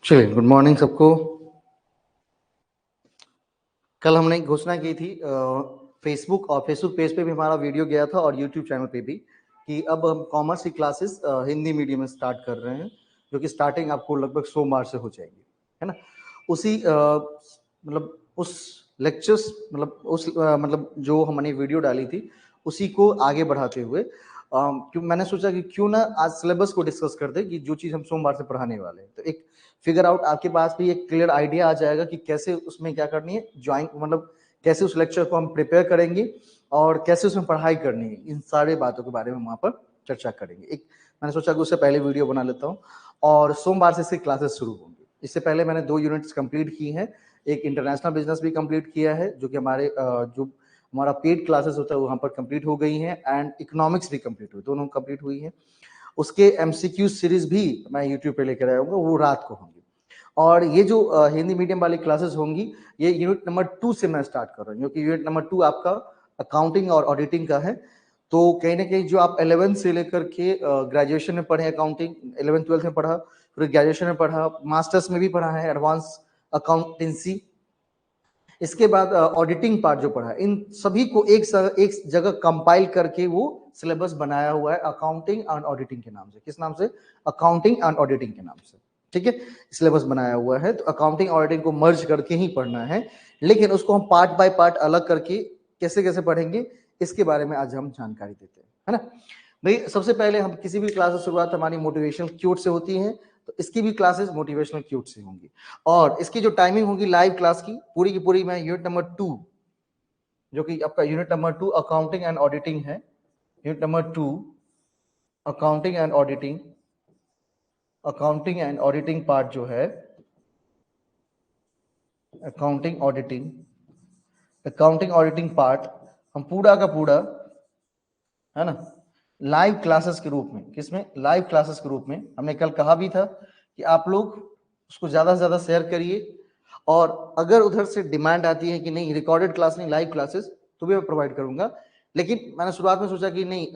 चलिए, good morning सबको। कल हमने घोषणा की थी फेसबुक और फेसबुक पेज पे भी हमारा वीडियो गया था और यूट्यूब चैनल पे भी कि अब हम कॉमर्स की क्लासेस हिंदी मीडियम में स्टार्ट कर रहे हैं, जो कि स्टार्टिंग आपको लगभग सोमवार से हो जाएगी, है ना। उसी मतलब उस लेक्चर्स मतलब जो हमने वीडियो डाली थी उसी को आगे बढ़ाते हुए क्यों मैंने सोचा कि क्यों ना आज सिलेबस को डिस्कस करते कि जो चीज़ हम सोमवार से पढ़ाने वाले हैं, तो एक फिगर आउट आपके पास भी एक क्लियर आइडिया आ जाएगा कि कैसे उसमें क्या करनी है, ज्वाइन मतलब कैसे उस लेक्चर को हम प्रिपेयर करेंगे और कैसे उसमें पढ़ाई करनी है। इन सारे बातों के बारे में वहाँ पर चर्चा करेंगे। एक मैंने सोचा कि उससे पहले वीडियो बना लेता हूँ और सोमवार से इसकी क्लासेस शुरू होंगी। इससे पहले मैंने 2 यूनिट्स कंप्लीट की हैं। एक इंटरनेशनल बिजनेस भी कंप्लीट किया है, जो कि जो हमारा पेड क्लासेस होता है वहाँ पर कंप्लीट हो गई हैं, एंड इकोनॉमिक्स भी कंप्लीट हुई, दोनों कंप्लीट हुई हैं। उसके एमसीक्यू सीरीज भी मैं यूट्यूब पे लेकर आया हूँ, वो रात को होंगी। और ये जो हिंदी मीडियम वाली क्लासेस होंगी, ये यूनिट नंबर 2 से मैं स्टार्ट कर रहा हूँ, क्योंकि यूनिट नंबर 2 आपका अकाउंटिंग और ऑडिटिंग का है। तो कहीं ना कहीं जो आप 11th से लेकर के ग्रेजुएशन में पढ़े अकाउंटिंग, 11th-12th में पढ़ा, फिर ग्रेजुएशन में पढ़ा, मास्टर्स में भी पढ़ा है एडवांस अकाउंटेंसी, इसके बाद ऑडिटिंग पार्ट जो पढ़ा, इन सभी को एक जगह कंपाइल करके वो सिलेबस बनाया हुआ है अकाउंटिंग एंड ऑडिटिंग के नाम से। किस नाम से? अकाउंटिंग एंड ऑडिटिंग के नाम से, ठीक है। सिलेबस बनाया हुआ है, तो अकाउंटिंग ऑडिटिंग को मर्ज करके ही पढ़ना है, लेकिन उसको हम पार्ट बाय पार्ट अलग करके कैसे कैसे पढ़ेंगे, इसके बारे में आज हम जानकारी देते हैं, है ना। भाई, सबसे पहले हम किसी भी क्लास की शुरुआत हमारी मोटिवेशनल क्यूट से होती है, तो इसकी भी क्लासेस मोटिवेशनल क्यूट से होंगी। और इसकी जो टाइमिंग होगी लाइव क्लास की पूरी की पूरी, मैं यूनिट नंबर 2, जो कि आपका unit number 2 accounting and auditing है, unit number 2 accounting and auditing, accounting and auditing part जो है, अकाउंटिंग ऑडिटिंग पार्ट हम पूरा का पूरा, है ना, लाइव क्लासेस के रूप में, किसमें? लाइव क्लासेस के रूप में। हमने कल कहा भी था कि आप लोग उसको ज्यादा से ज्यादा शेयर करिए, और अगर उधर से डिमांड आती है कि नहीं रिकॉर्डेड क्लास नहीं लाइव क्लासेस, तो भी मैं प्रोवाइड करूंगा। लेकिन मैंने शुरुआत में सोचा कि नहीं,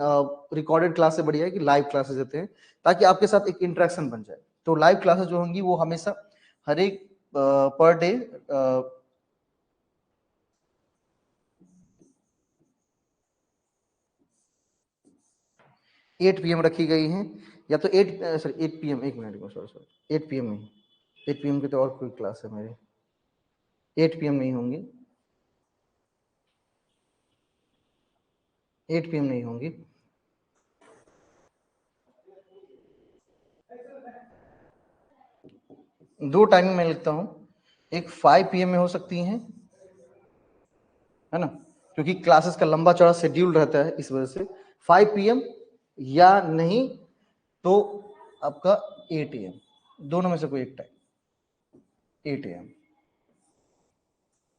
रिकॉर्डेड क्लास से बढ़िया है कि लाइव क्लासेस देते हैं, ताकि आपके साथ एक इंटरेक्शन बन जाए। तो लाइव क्लासेस जो होंगी वो हमेशा हर एक पर डे 8 PM रखी गई हैं, या तो 8 PM, एक मिनट, सॉरी 8 PM नहीं, 8 PM की तो और कोई क्लास है मेरी, 8 PM नहीं होंगी, 8 PM नहीं होंगी। दो टाइमिंग मैं लिखता हूँ, एक 5 PM में हो सकती हैं, है ना, क्योंकि क्लासेस का लंबा चौड़ा शेड्यूल रहता है, इस वजह से 5 PM, या नहीं तो आपका 8 AM, दोनों में से कोई एक टाइम, 8 AM,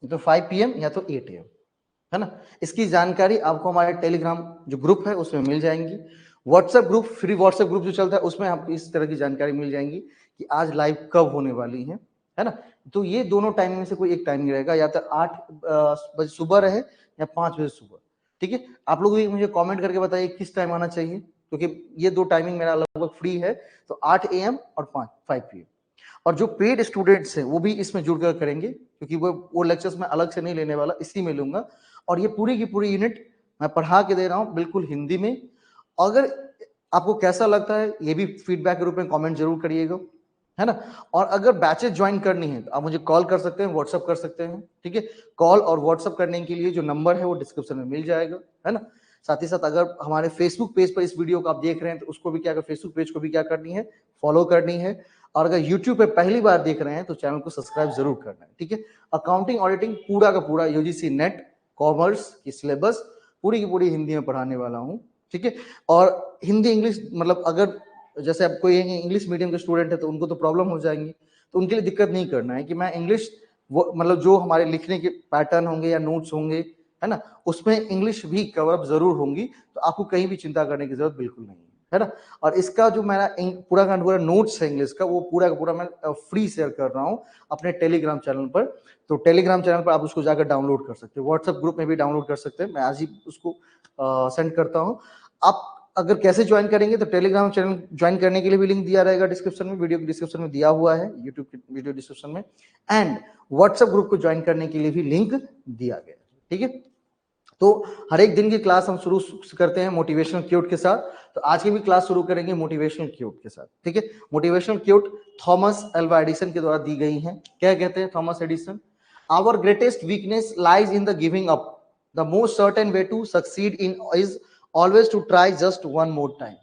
तो 5 PM या तो 8 AM, है ना। इसकी जानकारी आपको हमारे टेलीग्राम जो ग्रुप है उसमें मिल जाएंगी। WhatsApp group, free WhatsApp group जो चलता है, उसमें आपको इस तरह की जानकारी मिल जाएंगी कि आज लाइव कब होने वाली है ना। तो ये दोनों टाइम में से कोई एक टाइमिंग रहेगा, या तो 8 बजे सुबह रहे या 5 बजे सुबह, ठीक है। आप लोग भी मुझे कमेंट करके बताइए किस टाइम आना चाहिए, क्योंकि ये दो टाइमिंग मेरा लगभग फ्री है, तो 8 AM और 5 PM। और जो पेड स्टूडेंट्स हैं वो भी इसमें जुड़कर करेंगे, क्योंकि वो लेक्चर्स मैं अलग से नहीं लेने वाला, इसी में लूंगा। और ये पूरी की पूरी यूनिट मैं पढ़ा के दे रहा हूँ बिल्कुल हिंदी में। अगर आपको कैसा लगता है ये भी फीडबैक के रूप में कमेंट जरूर करिएगा, है ना। और अगर बैचेस ज्वाइन करनी है तो आप मुझे कॉल कर सकते हैं, व्हाट्सअप कर सकते हैं, ठीक है। कॉल और व्हाट्सअप करने के लिए जो नंबर है वो डिस्क्रिप्शन में मिल जाएगा, है ना। साथ ही साथ अगर हमारे फेसबुक पेज पर इस वीडियो को आप देख रहे हैं तो उसको भी क्या, फेसबुक पेज को भी क्या करनी है, फॉलो करनी है। और अगर यूट्यूब पे पहली बार देख रहे हैं तो चैनल को सब्सक्राइब जरूर करना है, ठीक है। अकाउंटिंग ऑडिटिंग पूरा का पूरा यूजीसी नेट कॉमर्स की सिलेबस पूरी की पूरी हिंदी में पढ़ाने वाला हूँ, ठीक है। और हिंदी इंग्लिश, मतलब अगर जैसे अब कोई इंग्लिश मीडियम के स्टूडेंट है तो उनको तो प्रॉब्लम हो जाएंगी, तो उनके लिए दिक्कत नहीं करना है कि मैं इंग्लिश, वो मतलब जो हमारे लिखने के पैटर्न होंगे या नोट्स होंगे, है ना, उसमें इंग्लिश भी कवर अप जरूर होंगी, तो आपको कहीं भी चिंता करने की जरूरत बिल्कुल नहीं है ना। और इसका जो मेरा पूरा का पूरा नोट्स है इंग्लिश का, वो पूरा का पूरा मैं फ्री शेयर कर रहा हूँ अपने टेलीग्राम चैनल पर। तो टेलीग्राम चैनल पर आप उसको जाकर डाउनलोड कर सकते हैं, व्हाट्सएप ग्रुप में भी डाउनलोड कर सकते हैं, मैं आज ही उसको सेंड करता हूँ। आप अगर कैसे ज्वाइन करेंगे तो टेलीग्राम चैनल ज्वाइन करने के लिए भी लिंक दिया रहेगा डिस्क्रिप्शन में, वीडियो के डिस्क्रिप्शन में दिया हुआ है, यूट्यूब के वीडियो डिस्क्रिप्शन में, एंड व्हाट्सएप ग्रुप को ज्वाइन करने के लिए भी लिंक दिया गया है। ठीक है, तो हर एक दिन की क्लास हम शुरू करते हैं मोटिवेशनल क्यूट के साथ। तो आज की भी क्लास शुरू करेंगे मोटिवेशनल क्यूट के साथ। ठीक है, motivational quote Thomas Alva Edison के द्वारा दी गई है। क्या कहते हैं Thomas Edison? Our greatest weakness lies in the giving up, the most certain way to succeed in is always to try just one more time.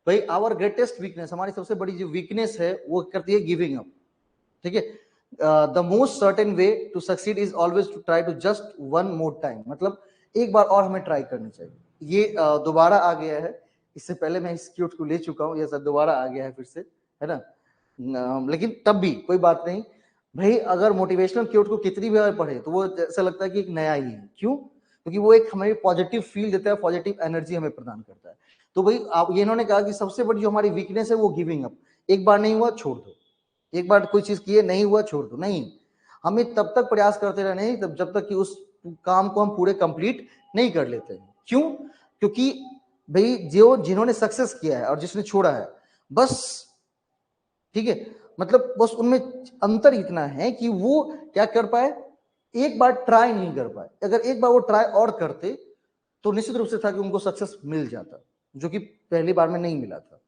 भाई आवर ग्रेटेस्ट वीकनेस, हमारी सबसे बड़ी जो वीकनेस है वो करती है गिविंग अप। ठीक है, the most certain way to succeed is always to try to just one more time, मतलब एक बार और हमें ट्राई करनी चाहिए। ये दोबारा आ गया है, इससे पहले मैं इस क्यूट को ले चुका हूँ, ये सब दोबारा आ गया है फिर से, है ना। लेकिन तब भी कोई बात नहीं भाई, अगर मोटिवेशनल क्यूट को कितनी भी बार पढ़े तो वो ऐसा लगता है कि एक नया ही है। क्यों? क्योंकि वो एक हमें पॉजिटिव फील देता है, पॉजिटिव एनर्जी हमें प्रदान करता है। तो भाई आप ये इन्होंने कहा कि सबसे बड़ी जो हमारी वीकनेस है वो गिविंग अप, एक बार नहीं हुआ छोड़ दो, एक बार कोई चीज किए नहीं हुआ छोड़ दो, नहीं, हमें तब तक प्रयास करते रहना है जब तक कि उस काम को हम पूरे कंप्लीट नहीं कर लेते हैं। क्यों? क्योंकि भाई जो जिन्होंने सक्सेस किया है और जिसने छोड़ा है, बस ठीक है, मतलब बस उनमें अंतर इतना है कि वो क्या कर पाए, एक बार ट्राई नहीं कर पाए। अगर एक बार वो ट्राई और करते तो निश्चित रूप से था कि उनको सक्सेस मिल जाता, जो कि पहली बार में नहीं मिला था।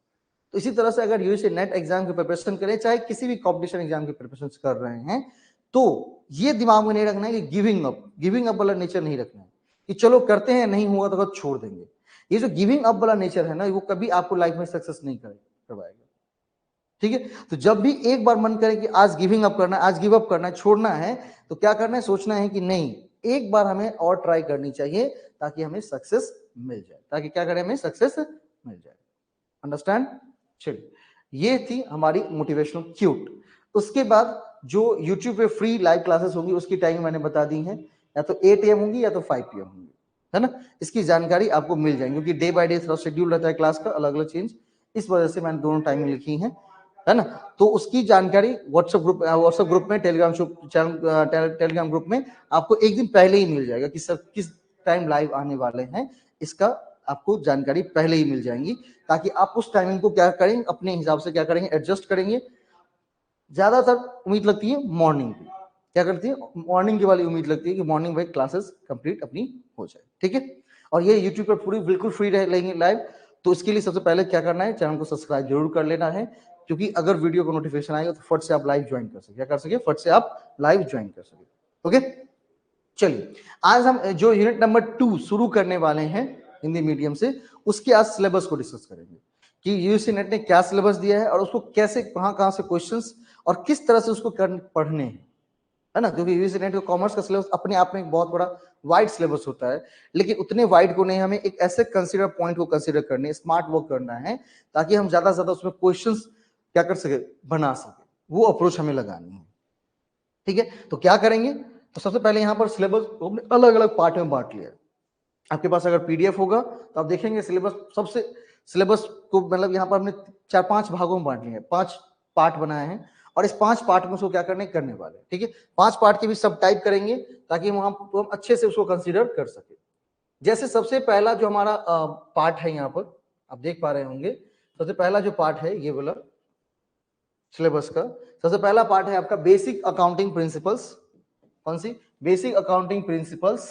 तो इसी तरह से अगर यूजीसी नेट एग्जाम की प्रिपरेशन करें, चाहे किसी भी कॉम्पिटिशन एग्जाम की प्रिपरेशन कर रहे हैं, तो ये दिमाग में नहीं रखना है कि गिविंग अप वाला नेचर नहीं रखना है कि चलो करते हैं नहीं हुआ तो छोड़ देंगे। ये जो गिविंग अप वाला नेचर है ना, वो कभी आपको लाइफ में सक्सेस नहीं करवाएगा। ठीक है, तो जब भी एक बार मन करे कि आज गिविंग अप करना है, आज गिव अप करना है, छोड़ना है, तो क्या करना है, सोचना है कि नहीं, एक बार हमें और ट्राई करनी चाहिए ताकि हमें सक्सेस मिल जाए, ताकि क्या करें, हमें सक्सेस मिल जाए। अंडरस्टैंड? चलिए, ये थी हमारी मोटिवेशनल क्यूट। उसके बाद जो YouTube पे फ्री लाइव क्लासेस होंगी उसकी टाइम मैंने बता दी है, या तो 8 AM होंगी या तो 5 PM होंगी, है ना। इसकी जानकारी आपको मिल जाएगी क्योंकि डे बाय डे थोड़ा शेड्यूल रहता है क्लास का, अलग अलग चेंज, इस वजह से मैंने दोनों टाइमिंग लिखी है ना। तो उसकी जानकारी व्हाट्सएप ग्रुप में, टेलीग्राम ग्रुप में आपको एक दिन पहले ही मिल जाएगा कि सर किस टाइम लाइव आने वाले हैं, इसका आपको जानकारी पहले ही मिल जाएंगी, ताकि आप उस टाइमिंग को क्या करें, अपने हिसाब से क्या करेंगे, एडजस्ट करेंगे। ज्यादातर उम्मीद लगती है मॉर्निंग की, क्या करती है, मॉर्निंग की वाली उम्मीद लगती है कि मॉर्निंग भाई क्लासेस कंप्लीट अपनी हो जाए। ठीक है, और ये यूट्यूब पर पूरी बिल्कुल फ्री रहेंगे लाइव। तो इसके लिए सबसे पहले क्या करना है, चैनल को सब्सक्राइब जरूर कर लेना है, क्योंकि अगर वीडियो को नोटिफिकेशन आएगा तो फट से आप लाइव ज्वाइन कर सके, क्या कर सके, फट से आप लाइव ज्वाइन कर सके। ओके, चलिए आज हम जो यूनिट नंबर 2 शुरू करने वाले हैं हिंदी मीडियम से, उसके आज सिलेबस को डिस्कस करेंगे कि यूजीसी नेट ने क्या सिलेबस दिया है और उसको कैसे, कहां से क्वेश्चंस और किस तरह से उसको पढ़ने हैं, है ना। क्योंकि यूजीसी नेट का कॉमर्स का सिलेबस अपने आप में एक बहुत बड़ा वाइड सिलेबस होता है, लेकिन उतने वाइड को नहीं, हमें एक ऐसे कंसीडर पॉइंट को कंसीडर करने, स्मार्ट वर्क करना है ताकि हम ज्यादा से ज्यादा उसमें क्वेश्चंस क्या कर सके, बना सके, वो अप्रोच हमें लगानी है। ठीक है, तो क्या करेंगे, तो सबसे पहले यहाँ पर सिलेबस को हमने अलग अलग पार्ट में बांट लिया है। आपके पास अगर पीडीएफ होगा तो आप देखेंगे सिलेबस को, मतलब यहाँ पर हमने 4-5 भागों में बांट लिया है, 5 पार्ट बनाए हैं और इस 5 पार्ट में उसको क्या करने वाले। ठीक है, 5 पार्ट के भी सब टाइप करेंगे ताकि हम अच्छे से उसको कंसीडर कर सके। जैसे सबसे पहला जो हमारा पार्ट है, यहाँ पर आप देख पा रहे होंगे, सबसे पहला जो पार्ट है ये वाला सिलेबस का, सबसे पहला पार्ट है आपका बेसिक अकाउंटिंग प्रिंसिपल्स। कौन सी? Basic accounting principles,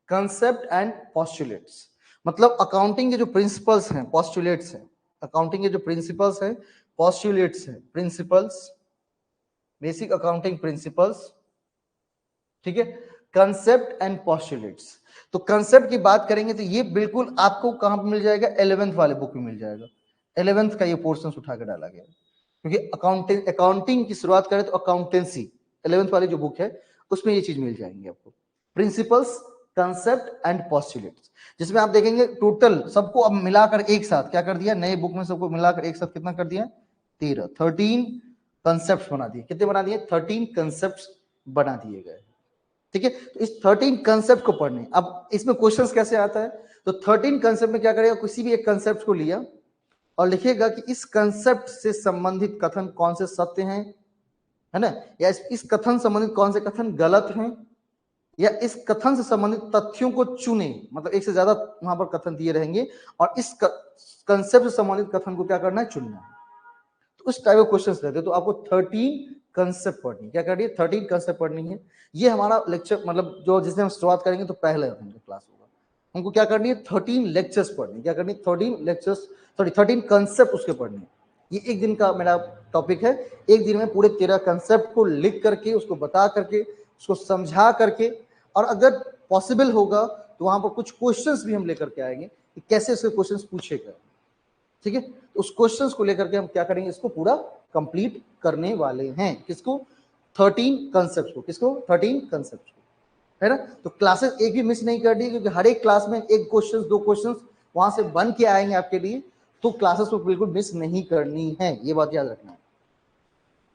concept and postulates. मतलब अकाउंटिंग के जो प्रिंसिपल्स हैं, पॉस्टुलेट्स हैं, अकाउंटिंग के जो प्रिंसिपल्स हैं, पॉस्टुलेट्स हैं, प्रिंसिपल्स, बेसिक अकाउंटिंग प्रिंसिपल्स, ठीक है, कंसेप्ट एंड पॉस्टुलेट्स। तो कंसेप्ट की बात करेंगे तो ये बिल्कुल आपको कहां पर मिल जाएगा, 11th वाले बुक में मिल जाएगा। 11th का ये पोर्शन उठा के डाला गया, क्योंकि अकाउंटिंग की शुरुआत करें तो अकाउंटेंसी 11th वाली जो बुक है उसमें ये चीज मिल जाएंगी आपको, प्रिंसिपल्स, कंसेप्ट एंड पॉस्टुलेट्स, जिसमें आप देखेंगे टोटल सबको अब मिलाकर एक साथ क्या कर दिया, नए बुक में सबको मिलाकर एक साथ कितना कर दिया, 13 कंसेप्ट बना दिए। कितने बना दिए? 13 कंसेप्ट बना दिए गए। ठीक है, तो इस 13 कंसेप्ट को पढ़ने, अब इसमें क्वेश्चंस कैसे आता है, तो 13 कंसेप्ट में क्या करेगा, किसी भी एक कंसेप्ट को लिया और लिखेगा कि इस कंसेप्ट से संबंधित कथन कौन से सत्य हैं, है ना, या इस कथन संबंधित कौन से कथन गलत हैं, या इस कथन से संबंधित तथ्यों को चुने, मतलब एक से ज्यादा वहां पर कथन दिए रहेंगे और इस कंसेप्ट से संबंधित कथन को क्या करना है, चुनना है। तो उस टाइप ऑफ क्वेश्चंस रहते हैं। तो आपको 13 कंसेप्ट पढ़नी, क्या करनी है, 13 कंसेप्ट पढ़नी है। ये हमारा लेक्चर, मतलब जो जिसमें हम शुरुआत करेंगे तो पहले क्लास होगा, हमको क्या करनी है, 13 लेक्चर्स पढ़नी, क्या करनी है, 13 लेक्चर्स, सॉरी 13 कंसेप्ट उसके पढ़ने हैं। ये एक दिन का मेरा टॉपिक है, एक दिन में पूरे 13 कंसेप्ट को लिख करके, उसको बता करके, उसको समझा करके, और अगर पॉसिबल होगा तो वहां पर कुछ क्वेश्चंस भी हम लेकर के आएंगे कि कैसे इसके क्वेश्चंस पूछे गए, ठीक है। उस क्वेश्चंस को लेकर के हम क्या करेंगे, इसको पूरा कंप्लीट करने वाले हैं। किसको, 13 कंसेप्ट को, किसको, 13 कंसेप्ट को, है ना। तो क्लासेस एक भी मिस नहीं करनी, क्योंकि हर एक क्लास में एक क्वेश्चन, दो क्वेश्चन वहां से बन के आएंगे आपके लिए, तो क्लासेस को बिल्कुल मिस नहीं करनी है, ये बात याद रखना है।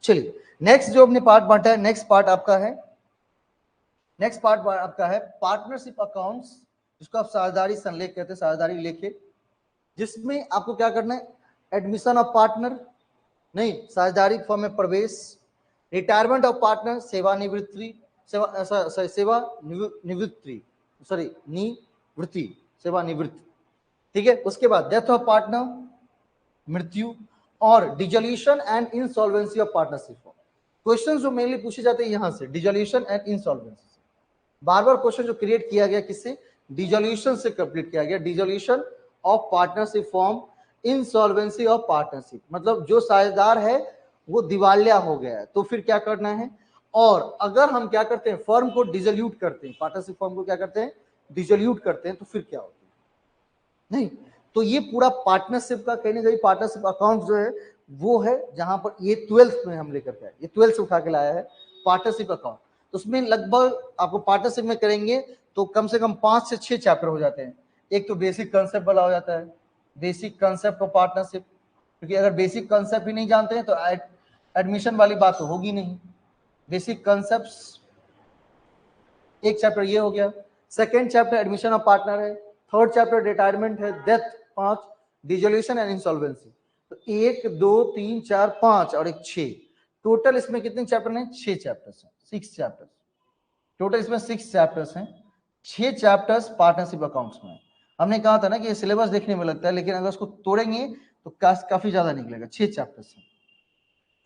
चलिए नेक्स्ट जो अपने पार्ट बांटा है, नेक्स्ट पार्ट आपका है, नेक्स्ट पार्ट आपका है पार्टनरशिप अकाउंट्स, जिसको आप साझेदारी संलेख कहते हैं, साझेदारी लेखे, जिसमें आपको क्या करना है, एडमिशन ऑफ पार्टनर, नहीं, साझेदारी फॉर्म में प्रवेश, रिटायरमेंट ऑफ पार्टनर, सेवानिवृत्ति, सेवानिवृत्ति, सॉरी निवृत्ति, सेवानिवृत्ति, ठीक है। उसके बाद डेथ ऑफ पार्टनर, मृत्यु, और dissolution and insolvency of partnership. Question जो मेनली पूछे जाते हैं यहां से, dissolution and insolvency, bar bar question जो क्रिएट किया गया किससे, डिजोल्यूशन से कंप्लीट किया गया, dissolution of partnership form, insolvency of partnership, मतलब जो साझेदार है वो दिवालिया हो गया है, तो फिर क्या करना है, और अगर हम क्या करते हैं, फर्म को डिजोल्यूट करते हैं, पार्टनरशिप फर्म को क्या करते हैं, डिजोल्यूट करते हैं, तो फिर क्या होता है, नहीं। तो ये पूरा पार्टनरशिप का कहीं ना कहीं पार्टनरशिप अकाउंट जो है वो है, जहां पर ये 12th में हम लेकर के आए, ये 12th से उठा के लाया है पार्टनरशिप अकाउंट। तो उसमें लगभग आपको पार्टनरशिप में करेंगे तो कम से कम 5 से 6 चैप्टर हो जाते हैं। एक तो बेसिक कंसेप्ट वाला हो जाता है, बेसिक कंसेप्ट ऑफ पार्टनरशिप, क्योंकि अगर बेसिक कंसेप्ट ही नहीं जानते हैं तो एडमिशन वाली बात तो होगी नहीं। बेसिक कंसेप्ट एक चैप्टर ये हो गया, second chapter admission of partner है, थर्ड चैप्टर रिटायरमेंट है, डेथ 5, डिसोल्यूशन एंड इंसॉल्वेंसी। तो 1 2 3 4 5 और एक 6, टोटल इसमें कितने चैप्टर हैं, 6 चैप्टर्स हैं, 6 चैप्टर्स टोटल, इसमें 6 चैप्टर्स हैं, 6 चैप्टर्स पार्टनरशिप अकाउंट्स में। हमने कहा था ना कि ये सिलेबस देखने में लगता है, लेकिन अगर उसको तोड़ेंगे तो काफी ज्यादा निकलेगा। 6 चैप्टर्स हैं,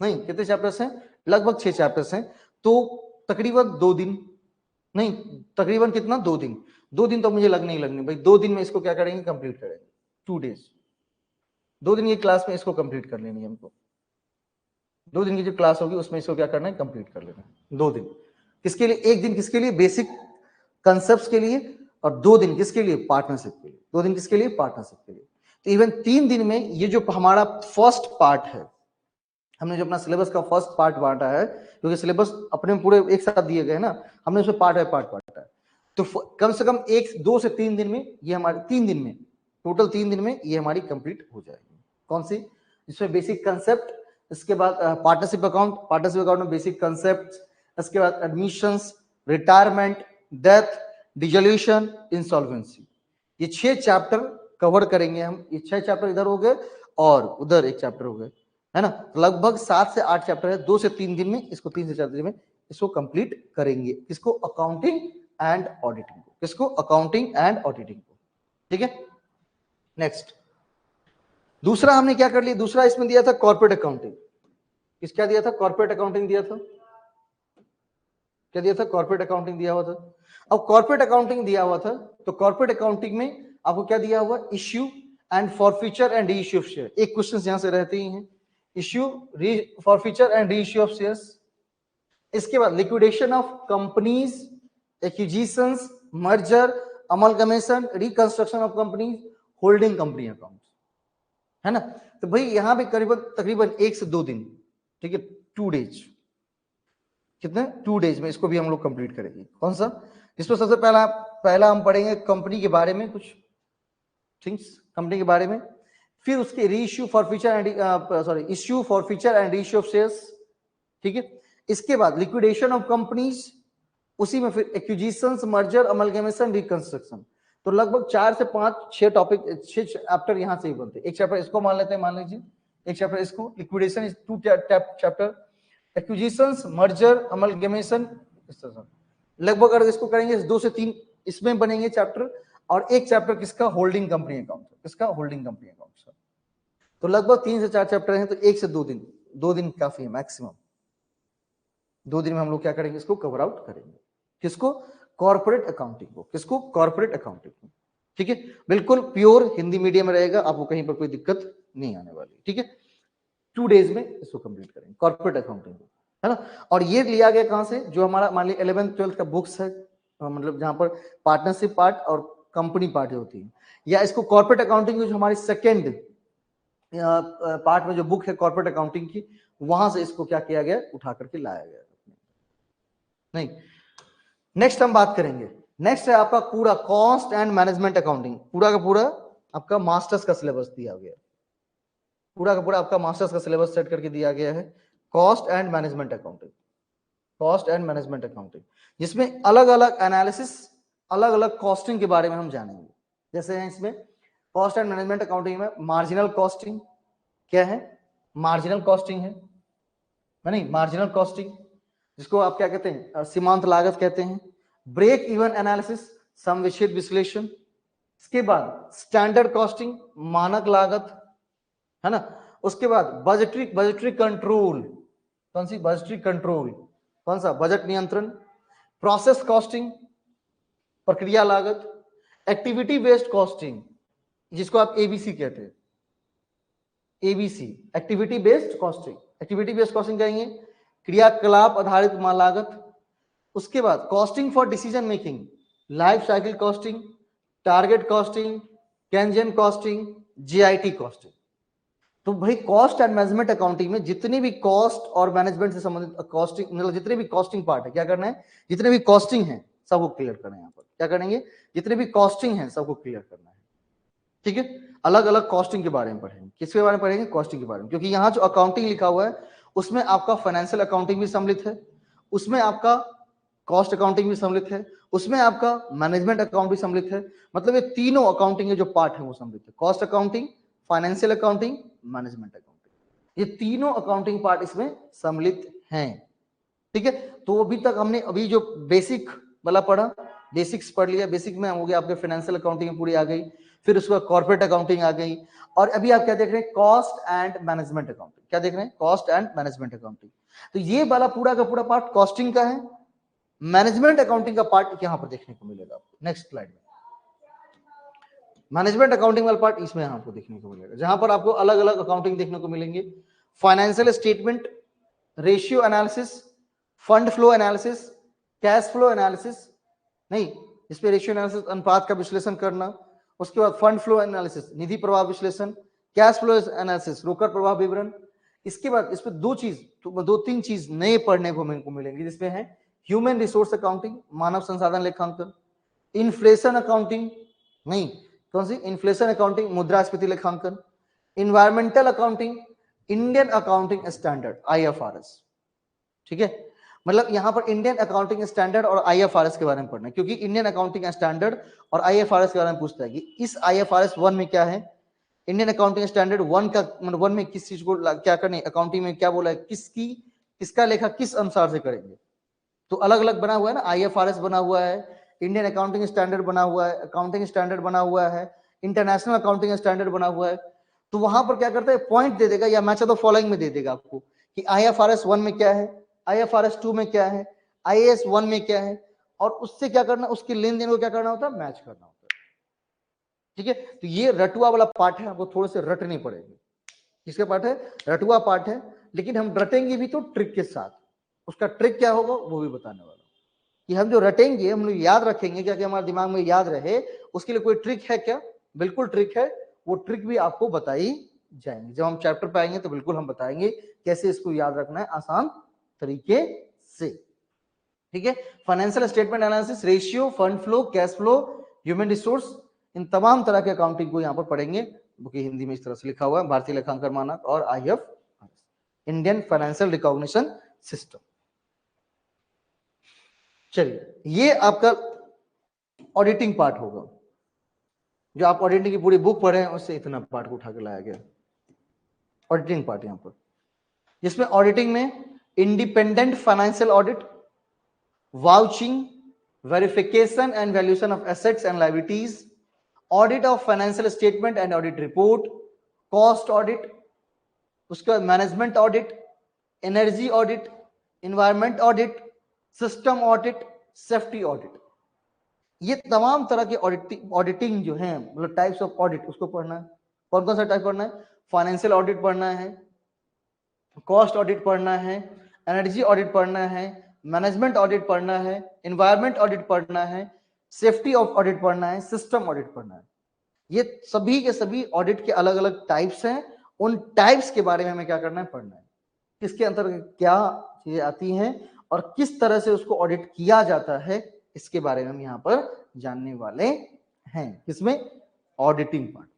नहीं कितने चैप्टर्स हैं, लगभग 6 चैप्टर्स हैं। तो तकरीबन 2 दिन, नहीं तकरीबन कितना, 2 दिन, 2 दिन तो मुझे नहीं लगने भाई, 2 दिन में इसको क्या करेंगे, कंप्लीट करेंगे, 2 डेज, 2 दिन की क्लास में इसको कंप्लीट कर लेनी है हमको, 2 दिन की जो क्लास होगी उसमें इसको क्या करना है, कंप्लीट कर लेना है। 2 दिन किसके लिए, 1 दिन किसके लिए, बेसिक कंसेप्ट के लिए, और 2 दिन किसके लिए, पार्टनरशिप के लिए, 2 दिन किसके लिए, पार्टनरशिप के लिए। तो इवन 3 दिन में ये जो हमारा फर्स्ट पार्ट है, हमने जो अपना सिलेबस का फर्स्ट पार्ट बांटा है, क्योंकि सिलेबस अपने पूरे एक साथ दिए गए ना, हमने उसमें पार्ट बांटा है, तो कम से कम 2 से 3 दिन में ये हमारे, 3 दिन में, टोटल 3 दिन में ये हमारी कंप्लीट हो जाएगी। कौन सी, जिसमें बेसिक कंसेप्ट, इसके बाद पार्टनरशिप अकाउंट में बेसिक कंसेप्ट, इसके बाद admissions, retirement, death, dissolution, insolvency, ये 6 चैप्टर कवर करेंगे हम। ये 6 चैप्टर इधर हो गए और उधर एक चैप्टर हो गए, है ना। लगभग 7 से 8 चैप्टर है, 2 से 3 दिन में इसको, 3 से 4 दिन में इसको कंप्लीट करेंगे। किसको, अकाउंटिंग एंड ऑडिटिंग को, किसको, अकाउंटिंग एंड ऑडिटिंग को, ठीक है। नेक्स्ट दूसरा हमने क्या कर लिया, दूसरा इसमें दिया था कॉर्पोरेट अकाउंटिंग। क्या दिया था, कॉर्पोरेट अकाउंटिंग दिया था, क्या दिया था, कॉर्पोरेट अकाउंटिंग दिया हुआ था। अब कॉर्पोरेट अकाउंटिंग दिया हुआ था तो कॉर्पोरेट अकाउंटिंग में आपको क्या दिया हुआ, issue and forfeiture and re issue of share. एक क्वेश्चन यहां से रहते ही हैं, issue, forfeiture and re issue of shares. इसके बाद liquidation of companies, acquisitions, merger, amalgamation, reconstruction of companies, holding company account, है ना। तो भाई यहां पे करीबन तकरीबन 1 से 2 दिन, ठीक है, 2 डेज, कितने, 2 डेज में इसको भी हम लोग कंप्लीट करेंगे। कौन सा, इसमें सबसे पहला हम पढ़ेंगे कंपनी के बारे में, कुछ थिंग्स कंपनी के बारे में, फिर उसके reissue for feature and issue for feature and reissue of shares, ठीक है। इसके बाद लिक्विडेशन ऑफ कंपनीज, उसी में फिर एक्विजिशंस, मर्जर, अमलगमेशन, रिकंस्ट्रक्शन। तो लगभग 4 से 5 6 टॉपिक, 6 चैप्टर यहां से ही बनते हैं। एक चैप्टर इसको मान लेते हैं, मान लीजिए एक चैप्टर इसको, liquidation is 2 chapter, acquisitions, merger, amalgamation, इस तरह। लगभग अगर इसको करेंगे 2 से 3 इसमें बनेंगे चैप्टर, और एक चैप्टर किसका, होल्डिंग कंपनी अकाउंट, किसका, होल्डिंग कंपनी अकाउंट। तो लगभग 3 से 4 चैप्टर हैं, तो 1 से 2 दिन, 2 दिन काफी है मैक्सिमम। 2 दिन में हम लोग क्या करेंगे, इसको कवर आउट करेंगे। किसको, कॉर्पोरेट अकाउंटिंग को। किसको, कॉर्पोरेट अकाउंटिंग को। ठीक है, बिल्कुल प्योर हिंदी मीडियम में रहेगा, आपको कहीं पर कोई दिक्कत नहीं आने वाली। ठीक है, 2 डेज में इसको कंप्लीट करेंगे कॉर्पोरेट अकाउंटिंग को, है ना। और ये लिया गया कहां से, जो हमारा मान लीजिए 11th 12th का बुक्स है, मतलब जहां पर पार्टनरशिप पार्ट और कंपनी पार्ट होती है, या इसको कॉर्पोरेट अकाउंटिंग जो हमारी सेकेंड पार्ट में जो बुक है कॉर्पोरेट अकाउंटिंग की, वहां से इसको क्या किया गया, उठा करके लाया गया। नहीं, नेक्स्ट हम बात करेंगे, नेक्स्ट है आपका पूरा कॉस्ट एंड मैनेजमेंट अकाउंटिंग। पूरा का पूरा आपका मास्टर्स का सिलेबस दिया गया, पूरा का पूरा आपका मास्टर्स का सिलेबस सेट करके दिया गया है, cost and management accounting. Cost and management accounting, जिसमें अलग अलग एनालिसिस, अलग अलग कॉस्टिंग के बारे में हम जानेंगे। जैसे है इसमें कॉस्ट एंड मैनेजमेंट अकाउंटिंग में मार्जिनल कॉस्टिंग क्या है, मार्जिनल कॉस्टिंग है, नहीं, मार्जिनल कॉस्टिंग जिसको आप क्या कहते हैं, सीमांत लागत कहते हैं। ब्रेक इवन एनालिसिस, सम विच्छेद विश्लेषण। इसके बाद स्टैंडर्ड कॉस्टिंग, मानक लागत, है ना। उसके बाद बजटरी कंट्रोल, कौन सी, बजटरी कंट्रोल, कौन सा, बजट नियंत्रण। प्रोसेस कॉस्टिंग, प्रक्रिया लागत। एक्टिविटी बेस्ड कॉस्टिंग, जिसको आप एबीसी कहते हैं, ABC, activity based costing. Activity based costing कहेंगे, क्रियाकलाप आधारित लागत। उसके बाद costing for decision making, life cycle costing, target costing, kaizen costing, JIT costing. तो भाई कॉस्ट एंड मैनेजमेंट अकाउंटिंग में जितनी भी कॉस्ट और मैनेजमेंट से संबंधित कॉस्टिंग, मतलब जितने भी कॉस्टिंग पार्ट है, क्या करना है, जितने भी कॉस्टिंग है सबको क्लियर करना है। यहाँ पर क्या करेंगे, जितने भी कॉस्टिंग है सबको क्लियर करना है। ठीक है, अलग अलग कॉस्टिंग के बारे में पढ़ेंगे। किसके बारे में पढ़ेंगे, कॉस्टिंग के बारे में, क्योंकि यहाँ जो अकाउंटिंग लिखा हुआ है उसमें आपका फाइनेंशियल अकाउंटिंग भी सम्मिलित है, उसमें आपका कॉस्ट अकाउंटिंग भी सम्मिलित है, उसमें आपका मैनेजमेंट अकाउंट भी सम्मिलित है। मतलब ये तीनों अकाउंटिंग के जो पार्ट है वो सम्मिलित है, cost accounting, financial accounting, management accounting, ये तीनों अकाउंटिंग पार्ट इसमें सम्मिलित हैं। ठीक है, तो अभी तक हमने अभी जो बेसिक वाला पढ़ा, बेसिक्स पढ़ लिया। बेसिक में हो गया आपके फाइनेंशियल अकाउंटिंग पूरी आ गई, फिर उसके बाद कॉर्पोरेट अकाउंटिंग आ गई, और अभी आप क्या देख रहे हैं, कॉस्ट एंड मैनेजमेंट अकाउंटिंग। क्या देख रहे हैं, कॉस्ट एंड मैनेजमेंट अकाउंटिंग। तो ये वाला पूरा का पूरा पार्ट कॉस्टिंग का है। मैनेजमेंट अकाउंटिंग का पार्ट यहां पर देखने को मिलेगा आपको नेक्स्ट स्लाइड में। मैनेजमेंट अकाउंटिंग वाला पार्ट इसमें आपको देखने को मिलेगा, जहां पर आपको अलग अलग अकाउंटिंग देखने को मिलेंगे। Financial statement, ratio analysis, fund flow analysis, cash flow analysis, नहीं, इस पे रेशियो एनालिसिस, अनुपात का विश्लेषण करना। उसके बाद फंड फ्लो एनालिसिस, निधि प्रवाह विश्लेषण। कैश फ्लो एनालिसिस, रोकड़ प्रवाह विवरण। इसके बाद इस पे दो तीन चीज नए पढ़ने को मिलेंगे, जिसमें है ह्यूमन रिसोर्स अकाउंटिंग, मानव संसाधन लेखांकन। इन्फ्लेशन अकाउंटिंग, नहीं, कौन सी, इन्फ्लेशन अकाउंटिंग, मुद्रास्फीति लेखांकन। Environmental accounting, Indian accounting standard, IFRS. ठीक है, मतलब यहां पर इंडियन अकाउंटिंग स्टैंडर्ड और आईएफआरएस के बारे में पढ़ना है, क्योंकि इंडियन अकाउंटिंग स्टैंडर्ड और आईएफआरएस के बारे में पूछता है कि इस आईएफआरएस 1 में क्या है, इंडियन अकाउंटिंग स्टैंडर्ड 1 का, मतलब 1 में किस चीज को क्या करनी, अकाउंटिंग में क्या बोला है, किसका लेखा किस अनुसार से करेंगे। तो अलग अलग बना हुआ है ना, आईएफआरएस बना हुआ है, इंडियन अकाउंटिंग स्टैंडर्ड बना हुआ है, अकाउंटिंग स्टैंडर्ड बना हुआ है, इंटरनेशनल अकाउंटिंग स्टैंडर्ड बना हुआ है। तो वहां पर क्या करता है, पॉइंट दे देगा या मैच ऑफ द फॉलोइंग में दे देगा आपको कि आईएफआरएस 1 में क्या है, आईएफआरएस 2 में क्या है, आईएएस 1 में क्या है, और उससे क्या करना, उसके लेन देन को क्या करना होता है, मैच करना होता है। ठीक है, तो ये रटुआ वाला पार्ट है, आपको थोड़े से रटने पड़ेंगे। किसका पार्ट है, रटुआ पार्ट है, लेकिन हम रटेंगे भी तो ट्रिक के साथ। उसका ट्रिक क्या होगा वो भी बताने वाला कि हम जो रटेंगे, हम लोग याद रखेंगे क्या कि हमारे दिमाग में याद रहे, उसके लिए कोई ट्रिक है क्या, बिल्कुल ट्रिक है। वो ट्रिक भी आपको बताई जाएंगे, जब हम चैप्टर पे आएंगे तो बिल्कुल हम बताएंगे कैसे इसको याद रखना है आसान तरीके से। ठीक है, financial statement analysis, ratio, fund flow, cash flow, human resource, इन तमाम तरह के अकाउंटिंग को यहाँ पर पढ़ेंगे। क्योंकि हिंदी में इस तरह से लिखा हुआ है, भारतीय लेखांकन मानक और if, Indian financial recognition system. चलिए, ये आपका ऑडिटिंग पार्ट होगा, जो आप ऑडिटिंग की पूरी बुक पढ़े हैं उससे इतना पार्ट को उठा के लाया गया, ऑडिटिंग पार्ट यहां पर, जिसमें ऑडिटिंग में independent financial audit, vouching, verification and valuation of assets and liabilities, audit of financial statement and audit report, cost audit, उसके बाद management audit, energy audit, environment audit, system audit, safety audit. ये तमाम तरह के auditing जो है, मतलब types of audit, उसको पढ़ना है। कौन कौन सा टाइप पढ़ना है? फाइनेंशियल ऑडिट पढ़ना है, कॉस्ट ऑडिट पढ़ना है, एनर्जी ऑडिट पढ़ना है, मैनेजमेंट ऑडिट पढ़ना है, इन्वायरमेंट ऑडिट पढ़ना है, सेफ्टी ऑफ ऑडिट पढ़ना है, सिस्टम ऑडिट पढ़ना है। ये सभी के सभी ऑडिट के अलग अलग टाइप्स हैं। उन टाइप्स के बारे में हमें क्या करना है? पढ़ना है। किसके अंतर्गत क्या चीजें आती हैं और किस तरह से उसको ऑडिट किया जाता है, इसके बारे में हम यहाँ पर जानने वाले हैं। किसमें? Auditing part.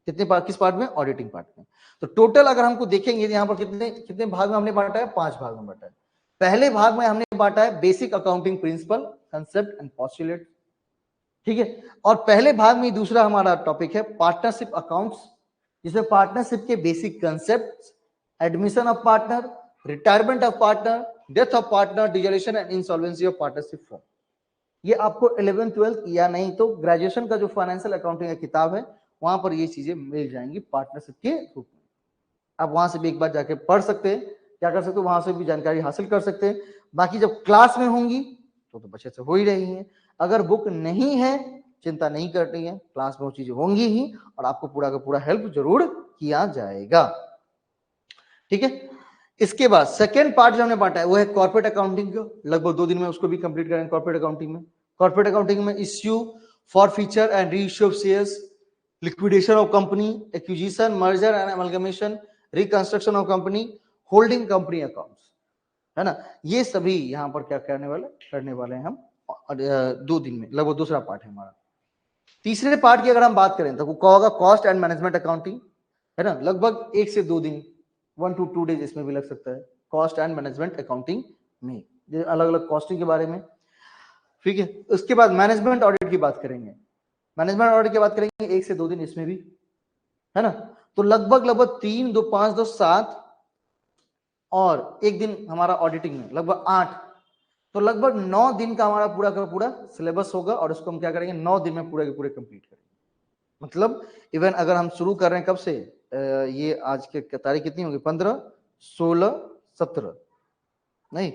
कितने पार्ट? किस पार्ट में? ऑडिटिंग पार्ट में। तो टोटल अगर हमको देखेंगे यहाँ पर कितने कितने भाग में हमने बांटा है? 5 भाग में बांटा है। पहले भाग में हमने बांटा है basic accounting principle, concept and postulate, ठीक है। और पहले भाग में दूसरा हमारा टॉपिक है पार्टनरशिप अकाउंट्स, जिसमें पार्टनरशिप के basic concept, admission of partner, retirement of partner, death of partner, dissolution and insolvency of partnership form. ये आपको 11th 12th या नहीं तो ग्रेजुएशन का जो फाइनेंशियल अकाउंटिंग का किताब है वहां पर ये चीजें मिल जाएंगी पार्टनरशिप के रूप में। आप वहां से भी एक बार जाके पढ़ सकते हैं, क्या कर सकते हो, वहां से भी जानकारी हासिल कर सकते हैं। बाकी जब क्लास में होंगी तो बच्चे से हो ही रही है। अगर बुक नहीं है चिंता नहीं करनी है, क्लास में वो चीजें होंगी ही और आपको पूरा का पूरा हेल्प जरूर किया जाएगा, ठीक है। इसके बाद सेकेंड पार्ट जो हमने बांटा है वो है कॉर्पोरेट अकाउंटिंग का। लगभग 2 दिन में उसको भी कंप्लीट करेंगे। कॉर्पोरेट अकाउंटिंग में, कॉर्पोरेट अकाउंटिंग में issue, forfeiture and reissue of shares, liquidation of company, acquisition, merger and amalgamation, reconstruction of company, holding company accounts, है ना। ये सभी यहाँ पर क्या करने वाले हैं हम 2 दिन में। लगभग दूसरा पार्ट है हमारा। तीसरे पार्ट की अगर हम बात करें तो वो क्या होगा? कॉस्ट एंड मैनेजमेंट अकाउंटिंग, है ना। लगभग 1 से 2 दिन, 1 to 2 डेज इसमें भी लग सकता है। कॉस्ट एंड मैनेजमेंट अकाउंटिंग में अलग अलग कॉस्टिंग के बारे में, ठीक है। उसके बाद मैनेजमेंट ऑडिट की बात करेंगे। मैनेजमेंट ऑडिट की बात करेंगे 1 से 2 दिन इसमें भी, है ना। तो लगभग 3, 2, 5, 2, 7 और 1 दिन हमारा ऑडिटिंग में, लगभग 8। तो लगभग 9 दिन का हमारा पूरा का पूरा सिलेबस होगा और उसको हम क्या करेंगे? 9 दिन में पूरे के पूरे कंप्लीट करेंगे। मतलब इवन अगर हम शुरू कर रहे हैं कब से, ये आज के तारीख कितनी होगी? 15, 16, 17 नहीं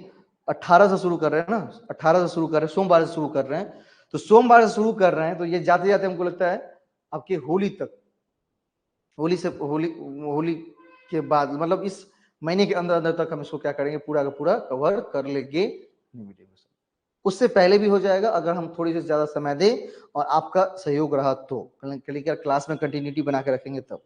18 से शुरू कर रहे हैं ना। 18 से शुरू कर रहे हैं, सोमवार से शुरू कर रहे हैं। तो सोमवार से शुरू कर रहे हैं तो ये जाते जाते हमको लगता है आपके होली तक, होली के बाद, मतलब इस महीने के अंदर अंदर तक हम इसको क्या करेंगे? पूरा का पूरा कवर कर लेंगे। उससे पहले भी हो जाएगा अगर हम थोड़ी सी ज्यादा समय दें और आपका सहयोग रहा तो। क्लास में कंटिन्यूटी बना के रखेंगे तब।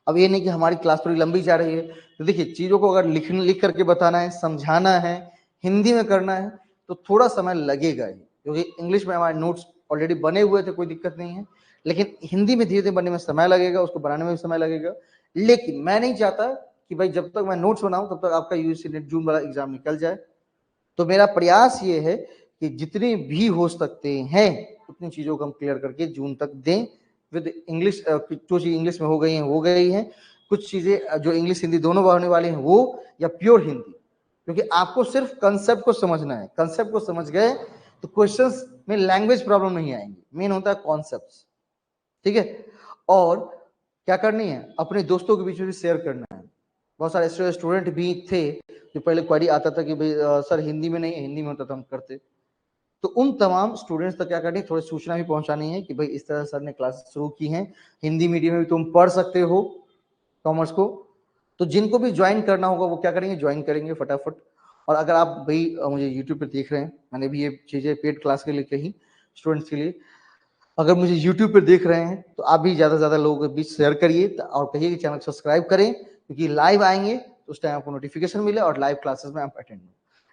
अब ये नहीं कि हमारी क्लास थोड़ी लंबी जा रही है तो देखिए चीजों को अगर लिख करके बताना है, समझाना है, हिंदी में करना है तो थोड़ा समय लगेगा ही, क्योंकि इंग्लिश में हमारे नोट्स ऑलरेडी बने हुए थे, कोई दिक्कत नहीं है। लेकिन हिंदी में धीरे धीरे बनने में समय लगेगा, उसको बनाने में भी समय लगेगा। लेकिन मैं नहीं चाहता कि भाई जब तक मैं नोट्स बनाऊं तब तक आपका यूजीसी नेट जून वाला एग्जाम निकल जाए। तो मेरा प्रयास ये है कि जितने भी हो सकते हैं उतनी चीजों को हम क्लियर करके जून तक दें। विद इंग्लिश, जो चीज इंग्लिश में हो गई हैं, कुछ चीजें जो इंग्लिश हिंदी दोनों होने वाली हैं वो, या प्योर हिंदी, क्योंकि आपको सिर्फ कंसेप्ट को समझना है। कंसेप्ट को समझ गए तो क्वेश्चंस में लैंग्वेज प्रॉब्लम नहीं आएंगी। मेन होता है कॉन्सेप्ट्स, ठीक है। और क्या करनी है? अपने दोस्तों के बीच में भी शेयर करना है। बहुत सारे स्टूडेंट भी थे जो पहले क्वेरी आता था कि भाई सर हिंदी में नहीं, हिंदी में होता तो हम करते। तो उन तमाम स्टूडेंट्स तक क्या करनी है? थोड़ी सूचना भी पहुंचानी है कि भाई इस तरह सर ने क्लास शुरू की हैं, हिंदी मीडियम में भी तुम पढ़ सकते हो कॉमर्स को। तो जिनको भी ज्वाइन करना होगा वो क्या करेंगे? ज्वाइन करेंगे फटाफट। और अगर आप भाई मुझे यूट्यूब पर देख रहे हैं, मैंने भी ये चीजें पेड क्लास के लिए कही स्टूडेंट्स के लिए, अगर मुझे यूट्यूब पर देख रहे हैं तो आप भी ज्यादा से ज्यादा लोगों के बीच शेयर करिए और कहिए कि चैनल सब्सक्राइब करें, क्योंकि लाइव आएंगे तो उस टाइम आपको नोटिफिकेशन मिले और लाइव क्लासेस में आप अटेंड हो।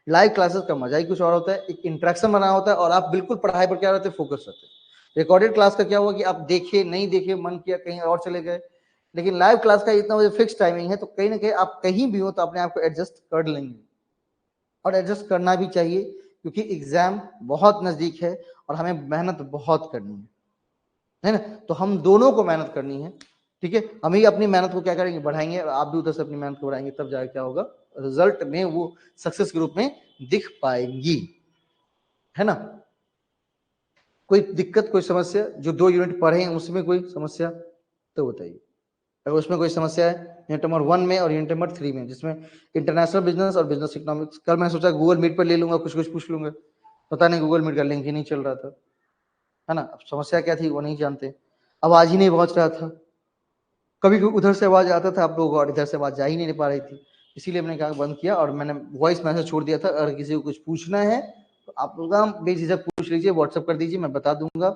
लाइव क्लासेस का मजा ही कुछ और होता है, एक इंटरेक्शन बना होता है और आप बिल्कुल पढ़ाई पर क्या रहते हैं? फोकस रहते हैं। रिकॉर्डेड क्लास का क्या हुआ कि आप देखे नहीं देखे, मन किया कहीं और चले गए। लेकिन लाइव क्लास का इतना मुझे फिक्स टाइमिंग है तो कहीं ना कहीं आप कहीं भी हो तो अपने आप को एडजस्ट कर लेंगे, और एडजस्ट करना भी चाहिए क्योंकि एग्जाम बहुत नजदीक है और हमें मेहनत बहुत करनी है ना। तो हम दोनों को मेहनत करनी है, ठीक है। हम ही अपनी मेहनत को क्या करेंगे? बढ़ाएंगे, और आप भी उधर से अपनी मेहनत को बढ़ाएंगे, तब जाके क्या होगा? रिजल्ट में वो सक्सेस के रूप में दिख पाएंगी, है ना। कोई दिक्कत, कोई समस्या? जो 2 यूनिट पढ़े हैं उसमें कोई समस्या तो बताइए। अगर उसमें कोई समस्या है यूनिट नंबर 1 में और यूनिट नंबर 3 में, जिसमें इंटरनेशनल बिजनेस और बिजनेस इकोनॉमिक्स, कल मैं सोचा गूगल मीट पर ले लूंगा, कुछ कुछ पूछ लूंगा, पता नहीं गूगल मीट का लिंक ही नहीं चल रहा था, है ना। अब समस्या क्या थी वो नहीं जानते, आवाज ही नहीं पहुंच रहा था, कभी उधर से आवाज आता था आप लोगों को और इधर से आवाज जा ही नहीं पा रही थी, इसीलिए मैंने कहा बंद किया और मैंने वॉइस मैसेज छोड़ दिया था। अगर किसी को कुछ पूछना है तो आप लोग बेझिझक पूछ लीजिए, व्हाट्सएप कर दीजिए, मैं बता दूंगा।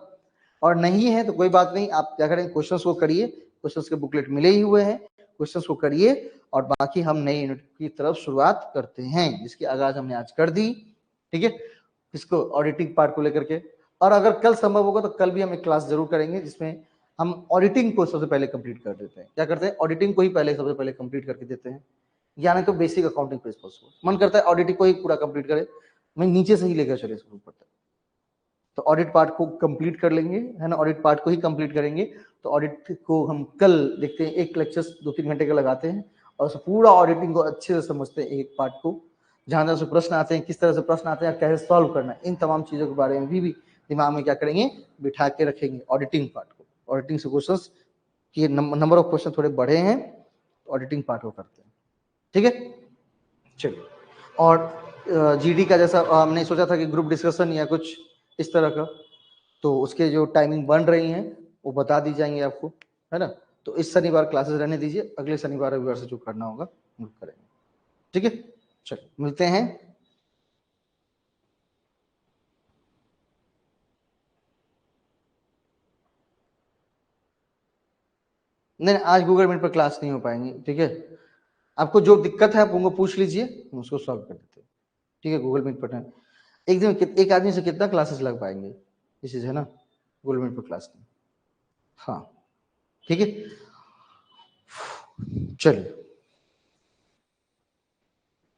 और नहीं है तो कोई बात नहीं, आप क्या करें, क्वेश्चन को करिए, क्वेश्चन के बुकलेट मिले ही हुए हैं, क्वेश्चन को करिए और बाकी हम नई यूनिट की तरफ शुरुआत करते हैं, जिसकी आगाज हमने आज कर दी। ठीक है, इसको ऑडिटिंग पार्ट को लेकर के, और अगर कल संभव होगा तो कल भी हम एक क्लास जरूर करेंगे जिसमें हम ऑडिटिंग को सबसे पहले कंप्लीट कर देते हैं। क्या करते हैं, ऑडिटिंग को ही पहले सबसे पहले कंप्लीट करके देते हैं, या नहीं तो बेसिक अकाउंटिंग प्रिंसिपल्स। मन करता है ऑडिटिंग को ही पूरा कंप्लीट करें, मैं नीचे से ही लेकर चले इसको ऊपर तक, तो ऑडिट पार्ट को कंप्लीट कर लेंगे, है ना, ऑडिट पार्ट को ही कंप्लीट करेंगे। तो ऑडिट को हम कल देखते हैं, एक लेक्चर 2-3 घंटे का लगाते हैं और उस पूरा ऑडिटिंग को अच्छे से समझते हैं, एक पार्ट को, जहां जहां से प्रश्न आते हैं, किस तरह से प्रश्न आते हैं, कैसे सॉल्व करना है, इन तमाम चीजों के बारे में भी दिमाग में क्या करेंगे, बिठा के रखेंगे ऑडिटिंग पार्ट को। ऑडिटिंग से क्वेश्चन की नंबर ऑफ क्वेश्चन थोड़े बढ़े हैं, तो ऑडिटिंग पार्ट को करते हैं। ठीक है, चलिए। और जीडी का जैसा हमने सोचा था कि ग्रुप डिस्कशन या कुछ इस तरह का, तो उसके जो टाइमिंग बन रही हैं वो बता दी जाएंगे आपको, है ना। तो इस शनिवार क्लासेस रहने दीजिए, अगले शनिवार रविवार से जो करना होगा वो करेंगे। ठीक है, चलिए मिलते हैं। नहीं, आज गूगल मीट पर क्लास नहीं हो पाएंगी। ठीक है, आपको जो दिक्कत है आप उनको पूछ लीजिए, हम उसको सॉल्व कर देते हैं। ठीक है, गूगल मीट पर एक दिन एक आदमी से कितना क्लासेस लग पाएंगे, ये चीज है ना, गूगल मीट पर क्लास नहीं। हाँ ठीक है, चलिए।